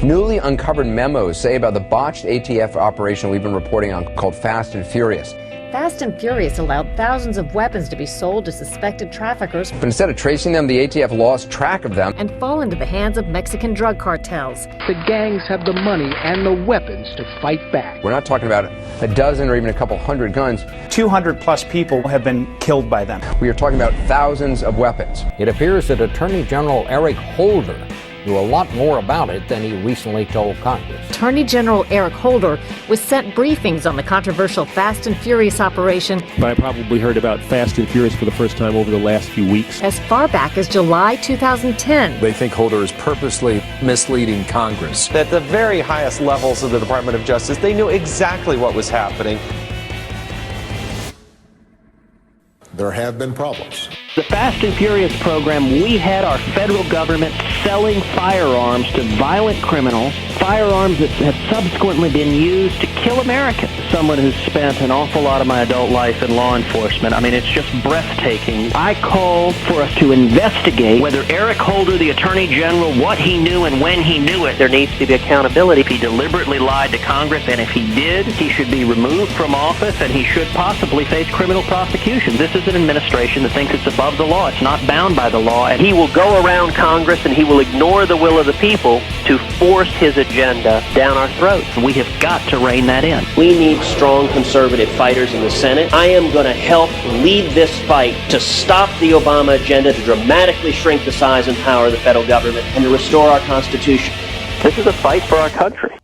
Newly uncovered memos say about the botched ATF operation we've been reporting on called Fast and Furious. Fast and Furious allowed thousands of weapons to be sold to suspected traffickers. But instead of tracing them, the ATF lost track of them And fall into the hands of Mexican drug cartels. The gangs have the money and the weapons to fight back. We're not talking about a dozen or even a couple hundred guns. 200 plus people have been killed by them. We are talking about thousands of weapons. It appears that Attorney General Eric Holder knew a lot more about it than he recently told Congress. Attorney General Eric Holder was sent briefings on the controversial Fast and Furious operation I probably heard about Fast and Furious for the first time over the last few weeks. as far back as July 2010. They think Holder is purposely misleading Congress. At the very highest levels of the Department of Justice, they knew exactly what was happening. There have been problems. The Fast and Furious program, we had our federal government selling firearms to violent criminals, firearms that have subsequently been used to kill Americans. Someone who's spent an awful lot of my adult life in law enforcement, I mean, it's just breathtaking. I called for us to investigate whether Eric Holder, the Attorney General, what he knew and when he knew it. There needs to be accountability. If he deliberately lied to Congress, and if he did, he should be removed from office, and he should possibly face criminal prosecution. This is an administration that thinks it's above the law. It's not bound by the law, and he will go around Congress and he will ignore the will of the people to force his agenda down our throats. We have got to rein that in. We need strong conservative fighters in the Senate. I am going to help lead this fight to stop the Obama agenda, to dramatically shrink the size and power of the federal government, and to restore our Constitution. This is a fight for our country.